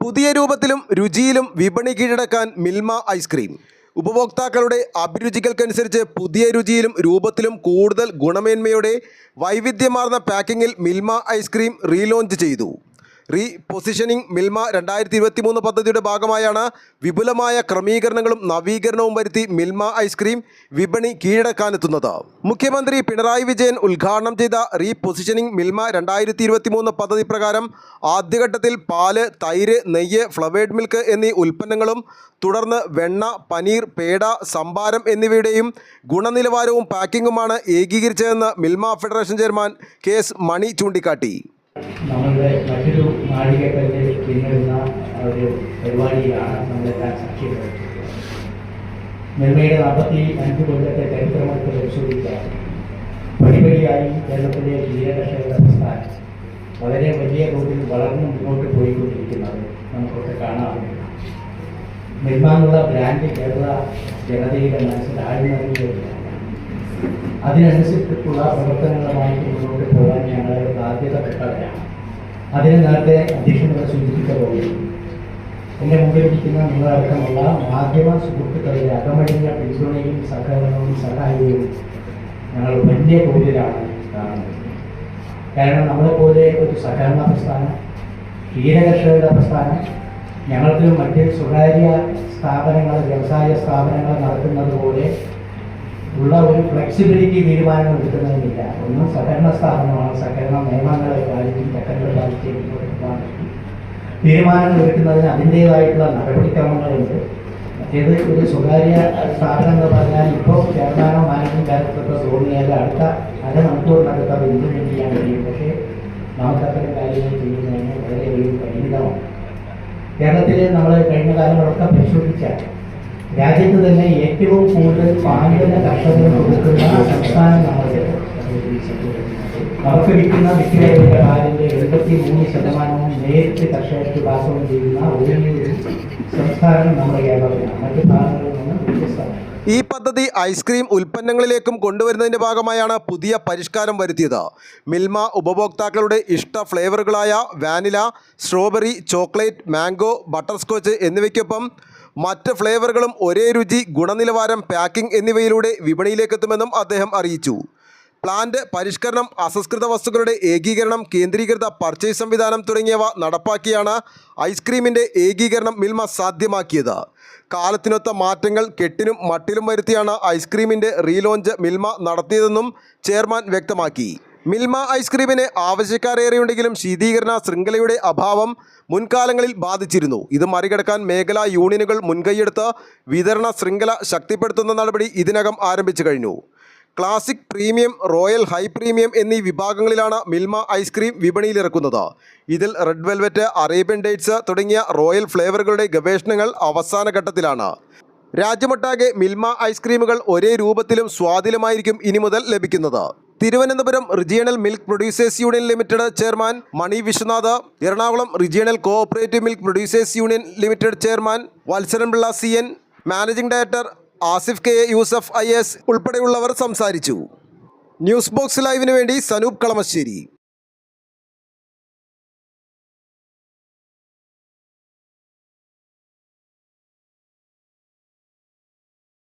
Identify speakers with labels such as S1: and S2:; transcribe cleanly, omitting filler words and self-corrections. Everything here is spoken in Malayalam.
S1: പുതിയ രൂപത്തിലും രുചിയിലും വിപണി കീഴടക്കാൻ മിൽമ ഐസ്ക്രീം. ഉപഭോക്താക്കളുടെ അഭിരുചികൾക്കനുസരിച്ച് പുതിയ രുചിയിലും രൂപത്തിലും കൂടുതൽ ഗുണമേന്മയോടെ വൈവിധ്യമാർന്ന പാക്കിങ്ങിൽ മിൽമ ഐസ്ക്രീം റീലോഞ്ച് ചെയ്തു. പൊസിഷനിങ് മിൽമ 2023 പദ്ധതിയുടെ ഭാഗമായാണ് വിപുലമായ ക്രമീകരണങ്ങളും നവീകരണവും വരുത്തി മിൽമ ഐസ്ക്രീം വിപണി കീഴടക്കാനെത്തുന്നത്. മുഖ്യമന്ത്രി പിണറായി വിജയൻ ഉദ്ഘാടനം ചെയ്ത പൊസിഷനിങ് മിൽമ 2023 പദ്ധതി പ്രകാരം ആദ്യഘട്ടത്തിൽ പാല്, തൈര്, നെയ്യ്, ഫ്ലവേഡ് മിൽക്ക് എന്നീ ഉൽപ്പന്നങ്ങളും തുടർന്ന് വെണ്ണ, പനീർ, പേട, സംഭാരം എന്നിവയുടെയും ഗുണനിലവാരവും പാക്കിങ്ങുമാണ് ഏകീകരിച്ചതെന്ന് മിൽമ ഫെഡറേഷൻ ചെയർമാൻ KS മണി ചൂണ്ടിക്കാട്ടി.
S2: നമ്മളുടെ മറ്റൊരു നാഴികക്കല്ലിൽ പിന്നിടുന്ന ഒരു പരിപാടിയിലാണ് നമ്മളെല്ലാം സാക്ഷി വഹിക്കുന്നത്. മിൽമയുടെ 45 കൊല്ലത്തെ ചരിത്രമൊക്കെ പരിശോധിച്ചാൽ പടിപടിയായി കേരളത്തിലെ ക്ഷീരകർഷകരുടെ പ്രസ്ഥാനം വളരെ വലിയ തോതിൽ വളർന്നു മുന്നോട്ട് പോയിക്കൊണ്ടിരിക്കുന്നത് നമുക്കൊക്കെ കാണാവുന്നതാണ്. മിൽമ എന്നുള്ള ബ്രാൻഡ് കേരള ജനതയുടെ മനസ്സിൽ ആഴ്ന്നിറങ്ങിയില്ല. അതിനനുസരിച്ചിട്ടുള്ള പ്രവർത്തനങ്ങളുമായി മുന്നോട്ട് പോകാൻ ഞങ്ങൾ ബാധ്യതപ്പെട്ടവരാണ്. അതിന് നേരത്തെ അധ്യക്ഷനോട് സൂചിപ്പിച്ച പോലെ എൻ്റെ മുമ്പിലിരിക്കുന്ന നിങ്ങളടക്കമുള്ള മാധ്യമ സുഹൃത്തുക്കളുടെ അകമഴിഞ്ഞ പിന്തുണയും സഹകരണവും സഹായവും ഞങ്ങൾ വലിയ തോതിലാണ് കാണുന്നത്. കാരണം നമ്മളെപ്പോലെ ഒരു സഹകരണ പ്രസ്ഥാനം, ക്ഷീരകർഷകരുടെ പ്രസ്ഥാനം, ഞങ്ങൾക്ക് മറ്റ് സ്വകാര്യ സ്ഥാപനങ്ങൾ, വ്യവസായ സ്ഥാപനങ്ങൾ നടത്തുന്നത് പോലെ ഉള്ള ഒരു ഫ്ലെക്സിബിലിറ്റി തീരുമാനങ്ങൾ എടുക്കുന്നതിനില്ല. ഒന്നും സഹകരണ സ്ഥാപനമാണ്. സഹകരണ നിയമങ്ങളെ പാലിച്ചും ചട്ടങ്ങൾ പാലിച്ചും തീരുമാനങ്ങൾ എടുക്കുന്നതിന് അതിൻ്റേതായിട്ടുള്ള നടപടിക്രമങ്ങളുണ്ട്. മറ്റേത് ഒരു സ്വകാര്യ സ്ഥാപനം എന്ന് പറഞ്ഞാൽ ഇപ്പോൾ ചെയർമാനോ മാനേജിംഗ് ഡയറക്ടറൊക്കെ തോന്നിയാൽ അടുത്ത അരമണിക്കൂറിനടുത്ത് അത് ഇംപ്ലിമെൻറ്റ് ചെയ്യാൻ കഴിയും. പക്ഷേ നമുക്കത്തരം കാര്യങ്ങൾ ചെയ്യുന്നതിന് വളരെയധികം പരിമിതമാണ്. കേരളത്തിൽ നമ്മൾ കഴിഞ്ഞ കാലങ്ങളൊക്കെ പരിശോധിച്ചാൽ രാജ്യത്ത് തന്നെ ഏറ്റവും കൂടുതൽ പാലിന് കർഷകർക്ക് കൊടുക്കുന്ന സംസ്ഥാനം നമ്മുടെ നമുക്ക് വിൽക്കുന്ന വിക്രയയുടെ പാലിൻ്റെ 73% നേരിട്ട് കർഷകർക്ക് പാചകം ചെയ്യുന്ന ഒരു സംസ്ഥാനം നമ്മുടെ കേരളത്തിലാണ്. മറ്റ് ഭാഗങ്ങളിൽ നിന്ന് വ്യത്യസ്തമാണ്.
S1: ഈ പദ്ധതി ഐസ്ക്രീം ഉൽപ്പന്നങ്ങളിലേക്കും കൊണ്ടുവരുന്നതിൻ്റെ ഭാഗമായാണ് പുതിയ പരിഷ്കാരം വരുത്തിയത്. മിൽമ ഉപഭോക്താക്കളുടെ ഇഷ്ട ഫ്ലേവറുകളായ vanilla, strawberry, chocolate, mango, butterscotch എന്നിവയ്ക്കൊപ്പം മറ്റ് ഫ്ലേവറുകളും ഒരേ രുചി, ഗുണനിലവാരം, പാക്കിംഗ് എന്നിവയിലൂടെ വിപണിയിലേക്കെത്തുമെന്നും അദ്ദേഹം അറിയിച്ചു. പ്ലാന്റ് പരിഷ്കരണം, അസംസ്കൃത വസ്തുക്കളുടെ ഏകീകരണം, കേന്ദ്രീകൃത പർച്ചേസ് സംവിധാനം തുടങ്ങിയവ നടപ്പാക്കിയാണ് ഐസ്ക്രീമിൻ്റെ ഏകീകരണം മിൽമ സാധ്യമാക്കിയത്. കാലത്തിനൊത്ത മാറ്റങ്ങൾ കെട്ടിനും മട്ടിലും വരുത്തിയാണ് ഐസ്ക്രീമിൻ്റെ റീലോഞ്ച് മിൽമ നടത്തിയതെന്നും ചെയർമാൻ വ്യക്തമാക്കി. മിൽമ ഐസ്ക്രീമിന് ആവശ്യക്കാരേറെയുണ്ടെങ്കിലും ശീതീകരണ ശൃംഖലയുടെ അഭാവം മുൻകാലങ്ങളിൽ ബാധിച്ചിരുന്നു. ഇത് മറികടക്കാൻ മേഖലാ യൂണിയനുകൾ മുൻകൈയെടുത്ത് വിതരണ ശൃംഖല ശക്തിപ്പെടുത്തുന്ന നടപടി ഇതിനകം ആരംഭിച്ചു കഴിഞ്ഞു. Classic, premium, royal, high premium എന്നീ വിഭാഗങ്ങളിലാണ് മിൽമ ഐസ്ക്രീം വിപണിയിലിറക്കുന്നത്. ഇതിൽ റെഡ് വെൽവെറ്റ്, അറേബ്യൻ ഡേറ്റ്സ് തുടങ്ങിയ റോയൽ ഫ്ലേവറുകളുടെ ഗവേഷണങ്ങൾ അവസാന ഘട്ടത്തിലാണ്. രാജ്യമൊട്ടാകെ മിൽമ ഐസ്ക്രീമുകൾ ഒരേ രൂപത്തിലും സ്വാദിലുമായിരിക്കും ഇനി മുതൽ ലഭിക്കുന്നത്. Thiruvananthapuram regional milk producers union limited chairman Mani Viswanath, Ernakulam regional cooperative milk producers union limited chairman Valsaranpillai CN, managing director Asif K Yousuf IS ഉൾപ്പെടെയുള്ളവർ സംസാരിച്ചു. ന്യൂസ് ബോക്സ് ലൈവിന് വേണ്ടി സനൂപ് കളമശ്ശേരി.